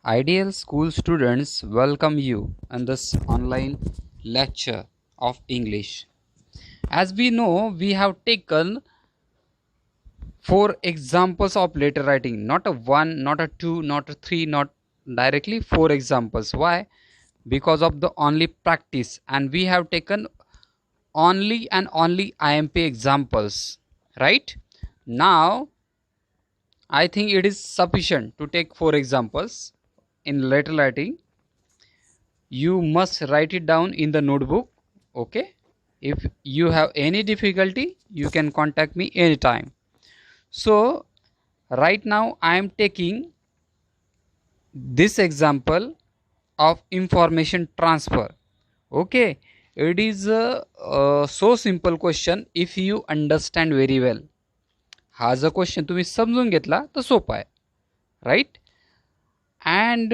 Ideal school students welcome you in this online lecture of English. As we know, we have taken four examples of letter writing, not a one, not a two, not a three, not directly four examples. Why? Because of the only practice, and we have taken only and only IMP examples, right? Now, I think it is sufficient to take four examples in letter writing. You must write it down in the notebook. Okay, if you have any difficulty you can contact me anytime. So right now I am taking this example of information transfer. Okay, it is so simple question if you understand very well. हा जर question तुम्ही समजून घेतला तर सोपा आहे, right. And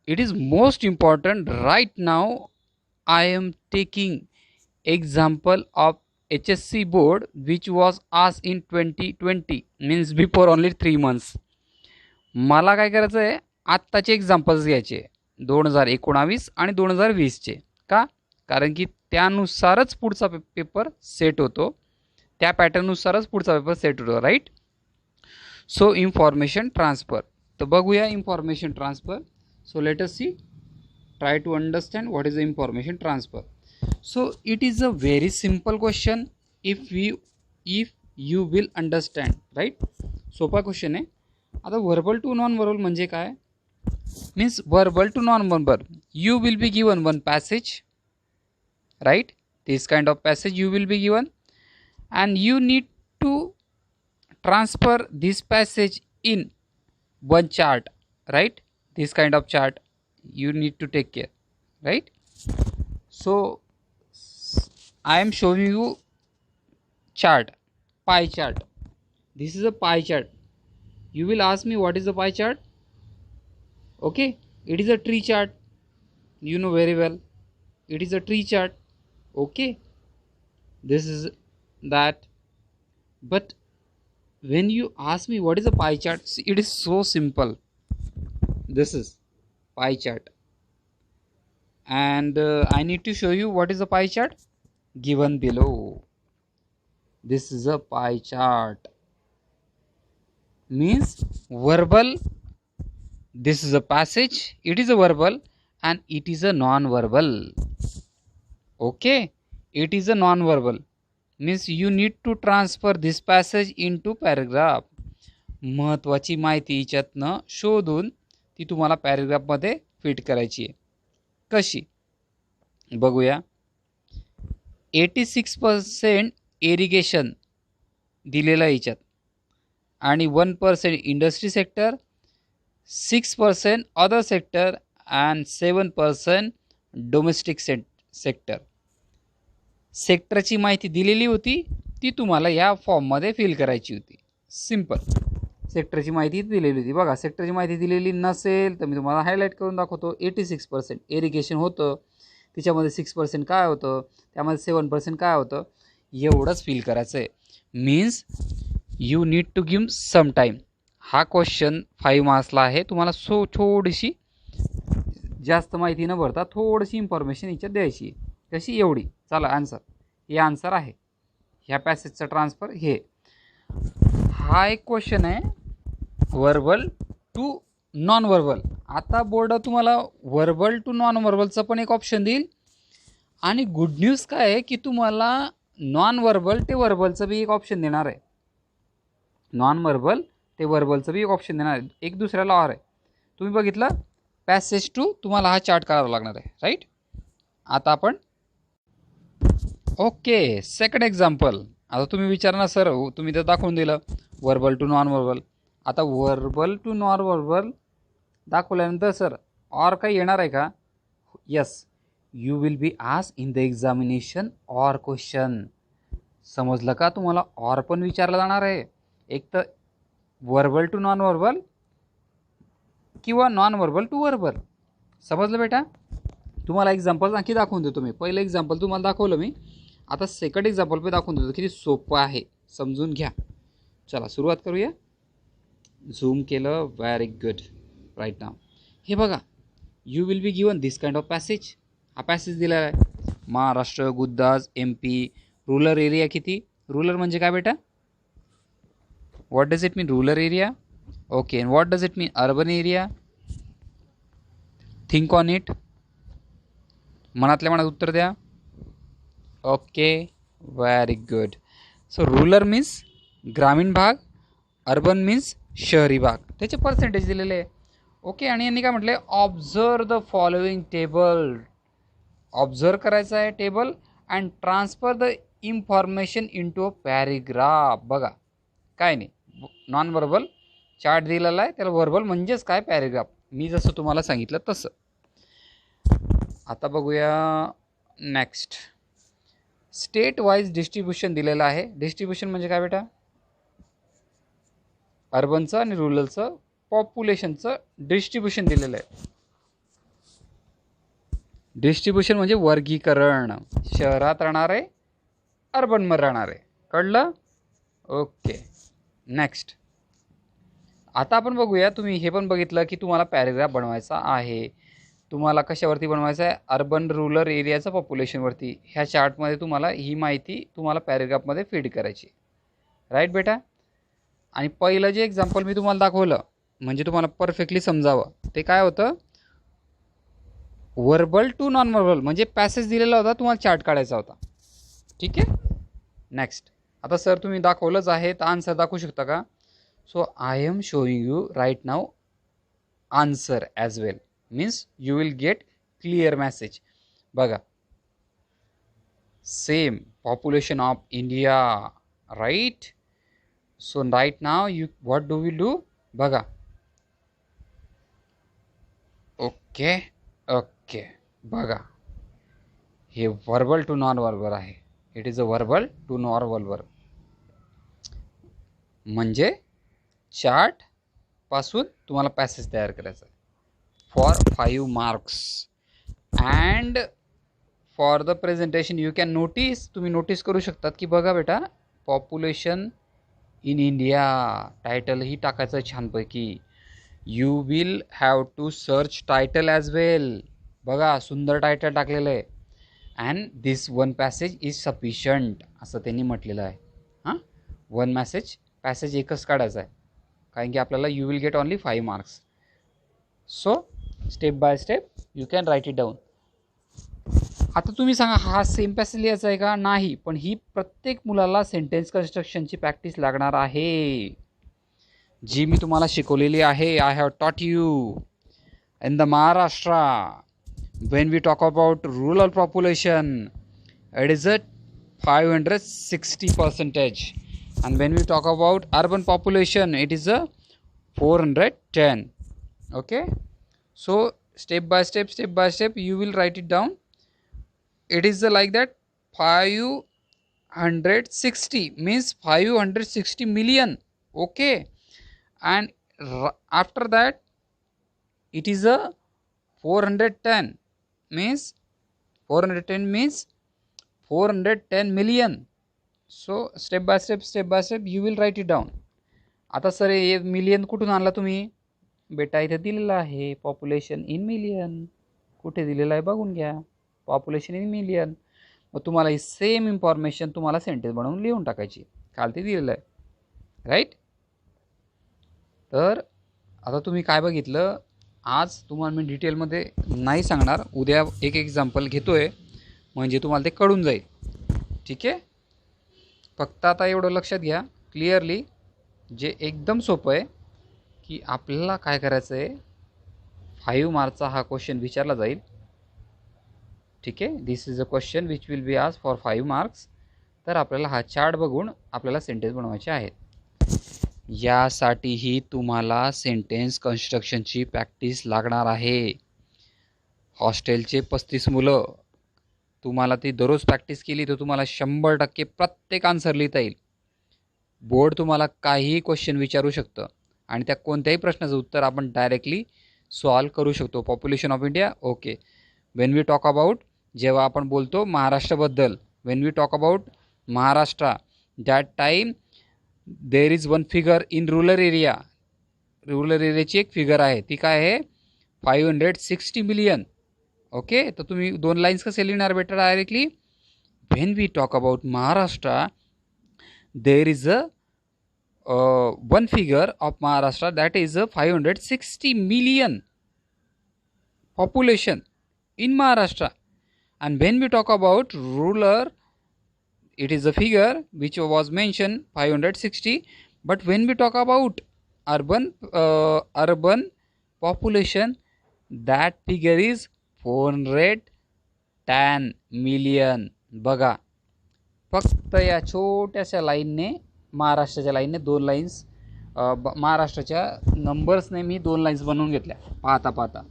it is most important. Right now I am taking example of HSC board which was asked in 2020, means before only 3 months. मला काय करायचं आहे, आत्ताचे एक्झाम्पल्स घ्यायचे 2019 आणि 2020चे. का? कारण की त्यानुसारच पुढचा पेपर सेट होतो, त्या पॅटर्ननुसारच पुढचा पेपर सेट होतो, राईट. So information transfer. तर बघूया information transfer. So let us see, try to understand what is the information transfer. So it is a very simple question if you will understand, right. सोपा question आहे. आता verbal to non verbal म्हणजे काय? Means verbal to non verbal, you will be given one passage, right. This kind of passage you will be given and you need to transfer this passage in one chart, right. This kind of chart you need to take care, right. So I am showing you chart, pie chart. This is a pie chart. You will ask me what is the pie chart. Okay, it is a tree chart, you know very well. It is a tree chart. Okay, this is that. But when you ask me what is a pie chart, see, it is so simple. This is pie chart and I need to show you what is a pie chart given below. This is a pie chart, means verbal. This is a passage, it is a verbal and it is a non-verbal. Okay, it is a non-verbal, means you need to transfer this passage into paragraph. महत्वाची माहिती याच्यातनं शोधून ती तुम्हाला पॅरेग्राफमध्ये fit करायची आहे. कशी बघूया. 86% irrigation दिलेलं आहे याच्यात आणि 1% industry sector, 6% other sector and 7% domestic sector. सेक्टरची माहिती दिलेली होती, ती तुम्हाला या फॉर्ममध्ये फिल करायची होती. सिंपल. सेक्टरची माहिती दिलेली होती. बघा, सेक्टरची माहिती दिलेली नसेल तर मी तुम्हाला हायलाईट करून दाखवतो. 86% इरिगेशन होतं, त्याच्यामध्ये 6% काय होतं, त्यामध्ये 7% काय होतं, एवढंच फिल करायचं आहे. Means you need to give some time. हा क्वेश्चन 5 मार्क्सला आहे. तुम्हाला थोडीशी जास्त माहिती न भरता थोडीशी इन्फॉर्मेशन याच्यात द्यायची. कशी? एवढी. चला आन्सर. हे आन्सर आहे ह्या पॅसेजचं ट्रान्सफर. हे हा एक क्वेश्चन आहे वर्बल टू नॉन वर्बल. आता बोर्ड तुम्हाला वर्बल टू नॉन वर्बलचं पण एक ऑप्शन देईल आणि गुड न्यूज काय आहे की तुम्हाला नॉन वर्बल ते वर्बलचं बी एक ऑप्शन देणार आहे. नॉन वर्बल ते वर्बलचं बी एक ऑप्शन देणार आहे. एक दुसऱ्याला ऑर आहे. तुम्ही बघितलं पॅसेज टू, तुम्हाला हा चार्ट करावा लागणार आहे, राईट. आता आपण ओके सेकंड एक्झाम्पल. आता तुम्ही विचारणार सर तुम्ही तर दाखवून दिलं वर्बल टू नॉन वर्बल. आता वर्बल टू नॉन वर्बल दाखवल्यानंतर सर ऑर काही येणार आहे का? Yes, you will be asked in the examination or question. समजलं का? तुम्हाला ऑर पण विचारलं जाणार आहे. एक तर वर्बल टू नॉन वर्बल किंवा नॉन वर्बल टू वर्बल. समजलं बेटा? तुम्हाला एक्झाम्पल आणखी दाखवून देतो मी. पहिलं एक्झाम्पल तुम्हाला दाखवलं मी, आता सेकंड एक्झाम्पल पण दाखवून देतो. किती सोपं आहे, समजून घ्या. चला सुरुवात करूया. झूम केलं, व्हेरी गुड. राईट नाव हे बघा, you will be given this kind of passage. हा पॅसेज दिलेला आहे. Maharashtra, Gujarat, MP, rural area किती. रुरल म्हणजे काय बेटा, what does it mean rural area. Okay, and what does it mean urban area. Think on it, मनातल्या मनात उत्तर द्या. Okay, very good. So rural means ग्रामीण भाग, अर्बन मीन्स शहरी भाग. त्याचे पर्सेंटेज दिलेले आहे. ओके, आणि यांनी काय म्हटलं, observe the following table. Observe करायचं आहे table and transfer the information into a paragraph. बघा, काय नाही, नॉन व्हर्बल चार्ट दिलेला आहे, त्याला व्हर्बल म्हणजेच काय, पॅरेग्राफ. मी जसं तुम्हाला सांगितलं तसं. आता बघूया नेक्स्ट. स्टेट वाईज डिस्ट्रीब्युशन दिलेलं आहे. डिस्ट्रीब्युशन म्हणजे काय बेटा, अर्बनचं आणि रुरलचं पॉप्युलेशनचं डिस्ट्रीब्युशन दिलेलं आहे. डिस्ट्रीब्युशन म्हणजे वर्गीकरण, शहरात राहणारे, अर्बनमध्ये राहणारे. कळलं. Okay, next. आता आपण बघूया, तुम्ही हे पण बघितलं की तुम्हाला पॅरेग्राफ बनवायचा आहे. तुम्हाला कशावरती बनवायचं आहे, अर्बन रुरल एरियाचं पॉप्युलेशनवरती. ह्या चार्टमध्ये तुम्हाला ही माहिती तुम्हाला पॅरेग्राफमध्ये फीड करायची. राईट बेटा. आणि पहिलं जे एक्झाम्पल मी तुम्हाला दाखवलं म्हणजे तुम्हाला परफेक्टली समजावं, ते काय होतं, वर्बल टू नॉन वर्बल म्हणजे पॅसेज दिलेला होता, तुम्हाला चार्ट काढायचा होता. ठीक आहे. नेक्स्ट. आता सर तुम्ही दाखवलंच आहे, तर आन्सर दाखवू शकता का. So I am showing you right now answer as well, means you will get clear message. बघा, same population of India, right. So right now you what do will do. बघा, okay okay. बघा, हे verbal to non verbal आहे. It is a verbal to non verbal म्हणजे chart पासून तुम्हाला passage तयार करायचा आहे for 5 marks. And for the presentation you can notice, तुम्ही नोटीस करू शकतात की बघा बेटा, पॉप्युलेशन इन इंडिया टायटलही टाकायचं छानपैकी. You will have to search title as well. बघा, सुंदर टायटल टाकलेलं आहे. And this one passage is sufficient असं त्यांनी म्हटलेलं आहे. हां, वन पॅसेज एकच काढायचा आहे, कारण की आपल्याला you will get only 5 marks. So step by step you can write it down. आता तुम्ही सांगा, हा सेम पॅसेज लिहायचा आहे का. नाही, पण ही प्रत्येक मुलाला सेंटेन्स कन्स्ट्रक्शनची प्रॅक्टिस लागणार आहे, जी मी तुम्हाला शिकवलेली आहे. आय हॅव टॉट you in the Maharashtra. when we talk about rural population, it is a 560%, and when we talk about urban population, it is a 410. Okay, so step by step you will write it down. It is like that, 560 means 560 million. Okay, and after that it is a 410 means 410 million. So step by step you will write it down. आता sir हे million कुठून आणला तुम्ही. बेटा इथे दिलेलं आहे population in million. कुठे दिलेलं आहे बघून घ्या, पॉप्युलेशन इन मिलियन. मग तुम्हाला ही सेम इन्फॉर्मेशन तुम्हाला सेंटेन्स बनवून लिहून टाकायची, खालती दिलेलं आहे. राईट. तर आता तुम्ही काय बघितलं, आज तुम्हाला मी डिटेलमध्ये नाही सांगणार, उद्या एक एक्झाम्पल घेतो आहे म्हणजे तुम्हाला ते कळून जाईल. ठीक आहे. फक्त आता एवढं लक्षात घ्या क्लिअरली, जे एकदम सोपं आहे की आपल्याला काय करायचं आहे, 5 मार्कचा हा क्वेश्चन विचारला जाईल. ठीक आहे. This is a question which will be आज फॉर 5 मार्क्स. तर आपल्याला हा चार्ट बघून आपल्याला सेंटेन्स बनवायचे आहेत. यासाठीही तुम्हाला सेंटेन्स कन्स्ट्रक्शनची प्रॅक्टिस लागणार आहे. हॉस्टेलचे 35 मुलं, तुम्हाला ती दररोज प्रॅक्टिस केली तर तुम्हाला 100% प्रत्येक आन्सर लिहिता येईल. बोर्ड तुम्हाला काहीही क्वेश्चन विचारू शकतं आणि त्या कोणत्याही प्रश्नाचं उत्तर आपण डायरेक्टली सॉल्व करू शकतो. Population of India. Okay. When we talk about, जेव्हा आपण बोलतो महाराष्ट्राबद्दल, when we talk about Maharashtra, that time there is one figure in rural area. Rural एरियाची एक फिगर आहे, ती काय आहे, 560 million. ओके, तर तुम्ही 2 लाईन्स कसे लिहिणार बेटा directly? When we talk about Maharashtra, there is a one figure of Maharashtra, that is 560 million population in Maharashtra. And when we talk about rural, it is a figure which was mentioned 560. But when we talk about urban population, that figure is 410 million. बघा, फक्त या छोट्याशा लाईनने, महाराष्ट्राच्या लाईनने 2 lines, महाराष्ट्राच्या नंबर्सने मी 2 lines बनवून घेतल्या पाहता पाहता.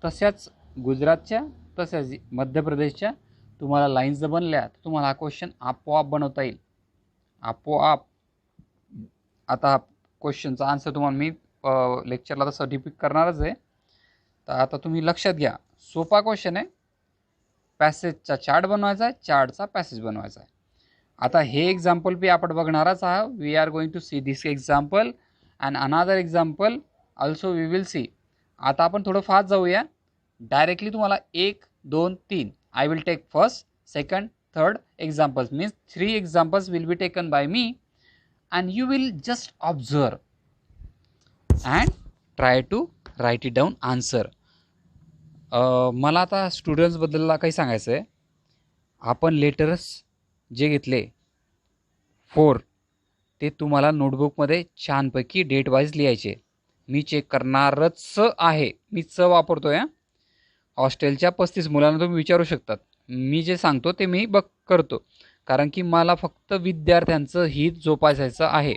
तशाच गुजरातच्या, तशाच मध्य प्रदेशच्या तुम्हाला लाईन्स जर बनल्या तर तुम्हाला हा क्वेश्चन आपोआप बनवता येईल, आपोआप. आता हा क्वेश्चनचा आन्सर तुम्हाला मी लेक्चरला तर सर्टिफिक करणारच आहे. तर आता तुम्ही लक्षात घ्या, सोपा क्वेश्चन आहे. पॅसेजचा चार्ट बनवायचा आहे, चार्टचा पॅसेज बनवायचा आहे. आता हे एक्झाम्पल बी आपण बघणारच आहोत. We are going to see this example and another example also we will see. आता आपण थोडं फास्ट जाऊया. डायरेक्टली तुम्हाला 1, 2, 3 I will take first, second, third examples. Means 3 examples will be taken by me and you will just observe and try to write it down answer. मला आता स्टुडंट्सबद्दलला काही सांगायचं आहे. आपण लेटर्स जे घेतले 4, ते तुम्हाला नोटबुकमध्ये छानपैकी डेट वाईज लिहायचे. मी चेक करणारच आहे, मी वापरतो आहे. हॉस्टेलच्या 35 मुलांना तुम्ही विचारू शकतात. मी जे सांगतो ते मी करतो, कारण की मला फक्त विद्यार्थ्यांचं हित जोपासायचं आहे.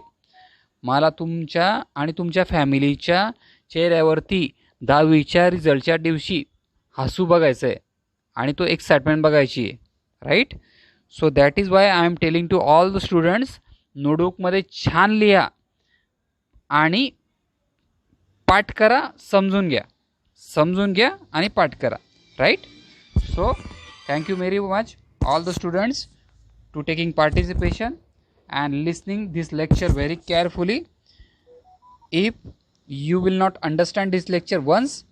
मला तुमच्या आणि तुमच्या फॅमिलीच्या चेहऱ्यावरती 10वीच्या रिझल्टच्या दिवशी हसू बघायचं आहे आणि तो एक्साइटमेंट बघायची आहे, right? So that is why I am telling to all the students, नोटबुकमध्ये छान लिहा आणि पाठ करा, समजून घ्या आणि पाठ करा, right? So thank you very much all the students to taking participation and listening this lecture very carefully. If you will not understand this lecture once,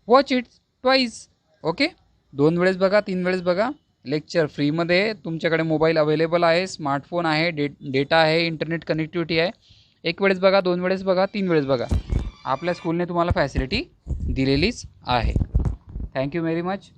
watch it twice. Okay, 2 वेळेस बघा, 3 वेळेस बघा. लेक्चर फ्रीमध्ये तुमच्याकडे mobile available आहे, smartphone आहे, data आहे, internet connectivity आहे. 1 वेळेस बघा, 2 वेळेस बघा, 3 वेळेस बघा. आपल्या स्कूलने तुम्हाला फॅसिलिटी दिलेलीच आहे. Thank you very much.